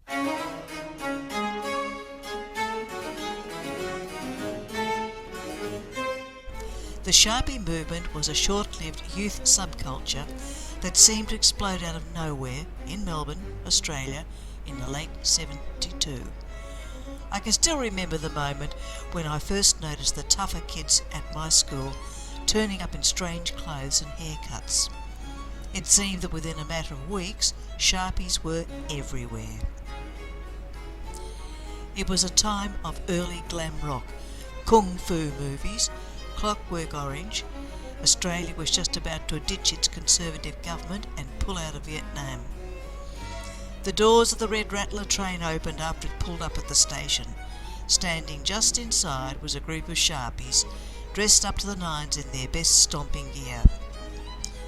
The Sharpie movement was a short-lived youth subculture that seemed to explode out of nowhere in Melbourne, Australia, in the late '72. I can still remember the moment when I first noticed the tougher kids at my school turning up in strange clothes and haircuts. It seemed that within a matter of weeks, Sharpies were everywhere. It was a time of early glam rock, kung fu movies, Clockwork Orange. Australia was just about to ditch its conservative government and pull out of Vietnam. The doors of the Red Rattler train opened after it pulled up at the station. Standing just inside was a group of Sharpies, dressed up to the nines in their best stomping gear.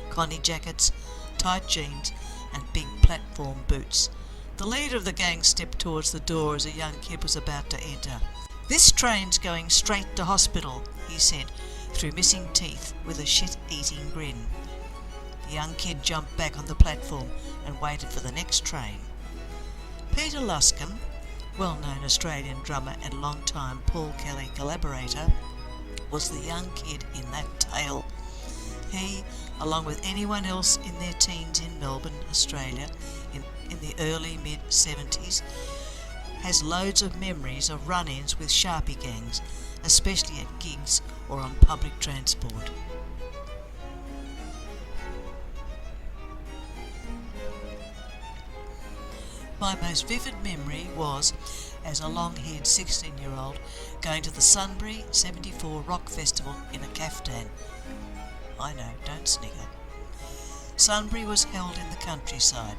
Connie jackets, tight jeans and big platform boots. The leader of the gang stepped towards the door as a young kid was about to enter. "This train's going straight to hospital," he said, through missing teeth with a shit-eating grin. The young kid jumped back on the platform and waited for the next train. Peter Luscombe, well-known Australian drummer and long-time Paul Kelly collaborator, was the young kid in that tale. He, along with anyone else in their teens in Melbourne, Australia, in the early mid-70s, has loads of memories of run-ins with Sharpie gangs, especially at gigs or on public transport. My most vivid memory was, as a long-haired 16-year-old, going to the Sunbury '74 Rock Festival in a caftan. I know, don't snigger. Sunbury was held in the countryside,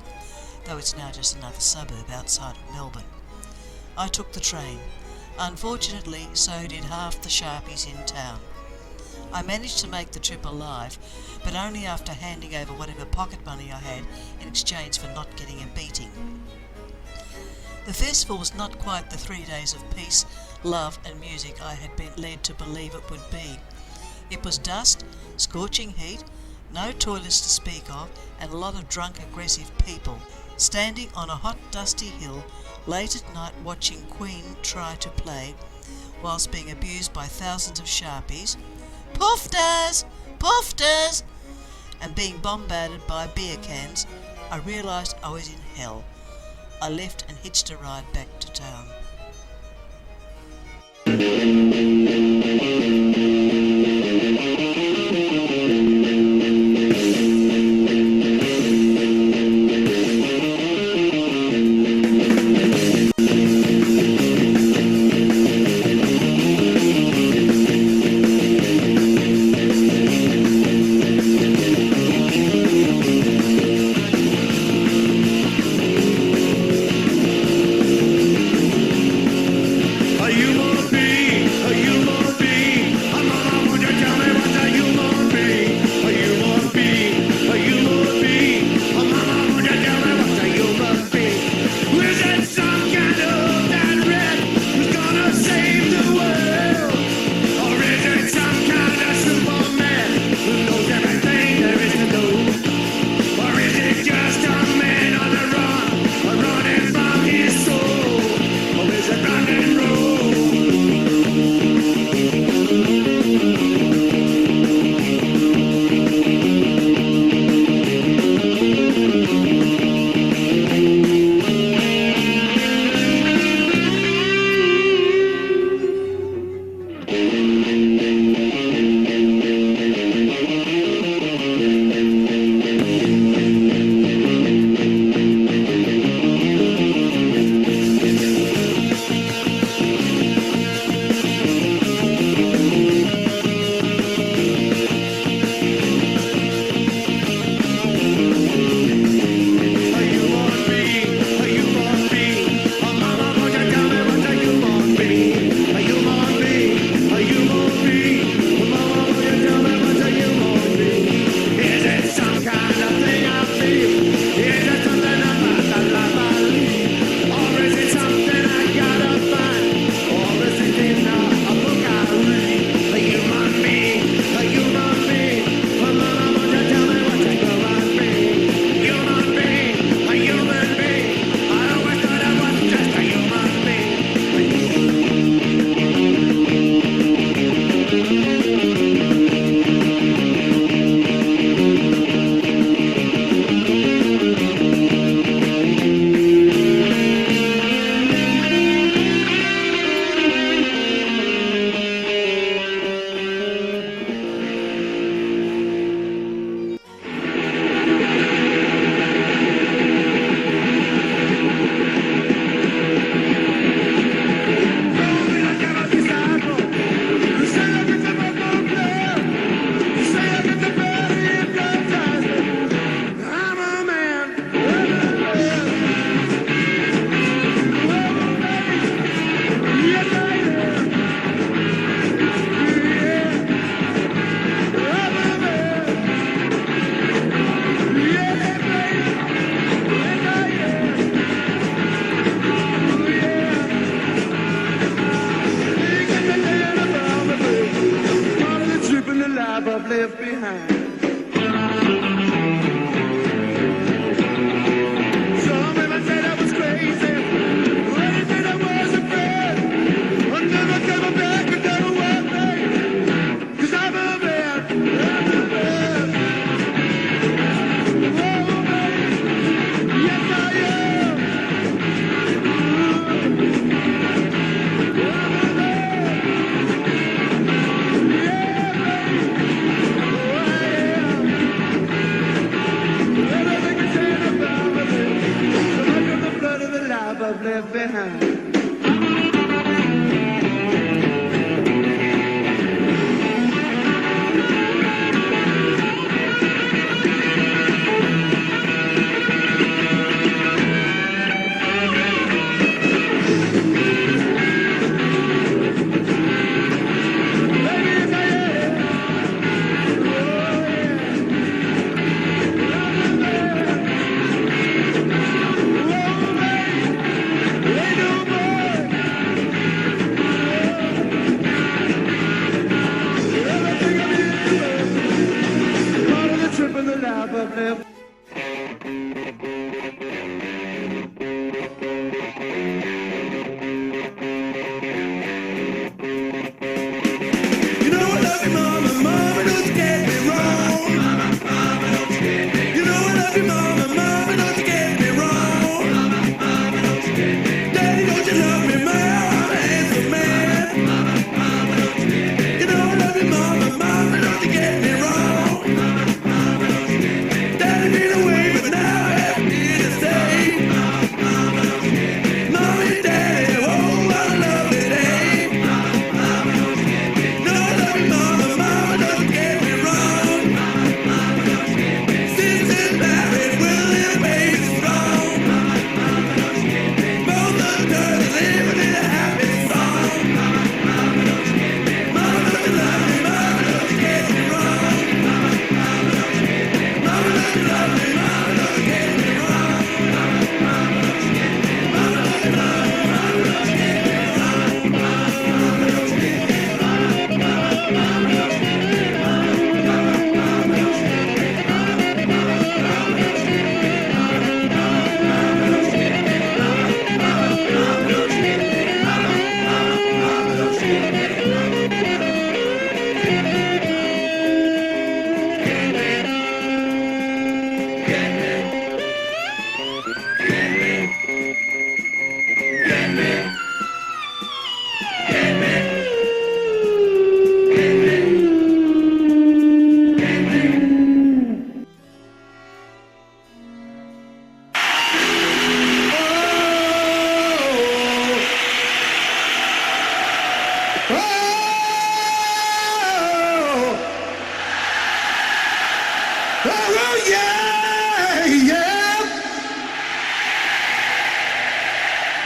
though it's now just another suburb outside of Melbourne. I took the train. Unfortunately, so did half the Sharpies in town. I managed to make the trip alive, but only after handing over whatever pocket money I had in exchange for not getting a beating. The festival was not quite the 3 days of peace, love and music I had been led to believe it would be. It was dust, scorching heat, no toilets to speak of, and a lot of drunk, aggressive people, standing on a hot, dusty hill late at night watching Queen try to play, whilst being abused by thousands of Sharpies, "Poofters! Poofters!" and being bombarded by beer cans. I realised I was in hell. I left and hitched a ride back to town.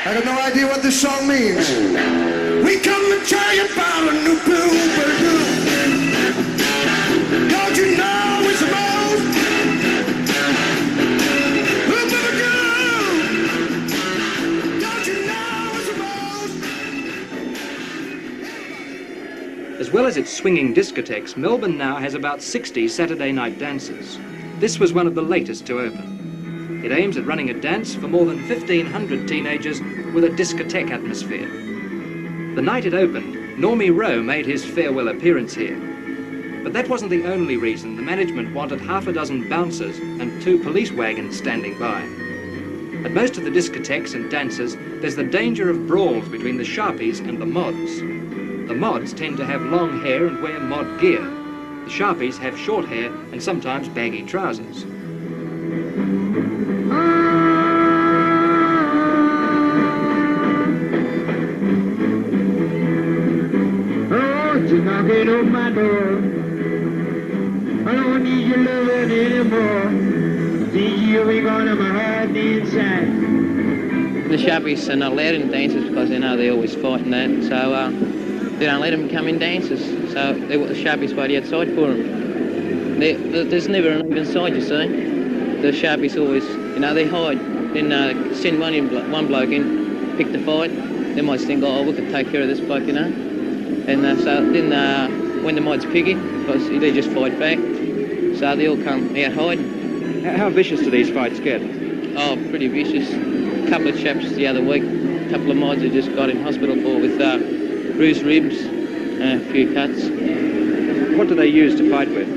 I got no idea what this song means. We come to tell you about a new blue. Don't you know it's the most blue girl? Don't you know it's the most? As well as its swinging discotheques, Melbourne now has about 60 Saturday night dances. This was one of the latest to open. It aims at running a dance for more than 1,500 teenagers with a discotheque atmosphere. The night it opened, Normie Rowe made his farewell appearance here. But that wasn't the only reason the management wanted half a dozen bouncers and 2 police wagons standing by. At most of the discotheques and dances, there's the danger of brawls between the Sharpies and the mods. The mods tend to have long hair and wear mod gear. The Sharpies have short hair and sometimes baggy trousers. You're knocking on my door. I don't need your loving anymore. See you ain't gonna my heart inside. The Sharpies are not allowed in dances because they know they're always fighting that, so they don't let them come in dances. So the Sharpies wait outside for them. There's never an even side, you see. The Sharpies always, they hide. Then send one bloke in, pick the fight. They might think, oh, we could take care of this bloke, And so then when the mods pick it, because they just fight back, so they all come out hiding. How vicious do these fights get? Oh, pretty vicious. A couple of chaps the other week, a couple of mods who just got in hospital with bruised ribs, a few cuts. What do they use to fight with?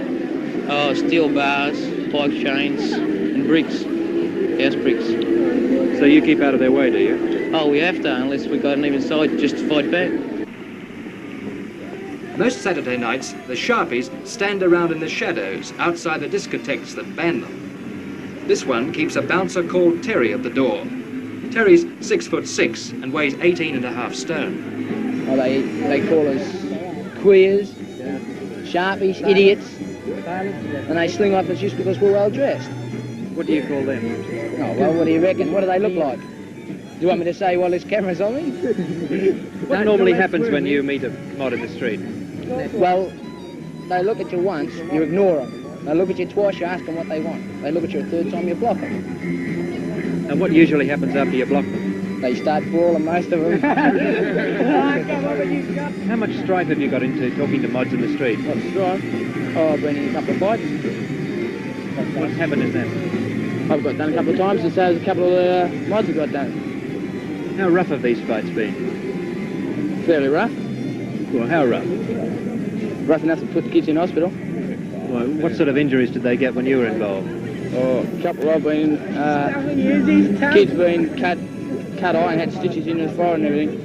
Oh, steel bars, bike chains, and bricks, house bricks. So you keep out of their way, do you? Oh, we have to, unless we got an even side just to fight back. Most Saturday nights, the Sharpies stand around in the shadows outside the discotheques that ban them. This one keeps a bouncer called Terry at the door. Terry's 6'6" and weighs 18.5 stone. Oh, they call us queers, sharpies, idiots, and they sling off us just because we're well dressed. What do you call them? Oh, well, what do you reckon? What do they look like? Do you want me to say while there's cameras on me? What normally happens when you meet a mod in the street? Well, they look at you once, you ignore them. They look at you twice, you ask them what they want. They look at you a third time, you block them. And what usually happens after you block them? They start brawling, most of them. How much strife have you got into talking to mods in the street? What strife? Oh, I've been in a couple of fights. What's happened in that? I've got done a couple of times, and so has a couple of mods have got done. How rough have these fights been? Fairly rough. Well, how rough? Rough enough to put the kids in hospital. Well, what sort of injuries did they get when you were involved? Oh, a couple of been, kids been cut eye and had stitches in the forehead and everything.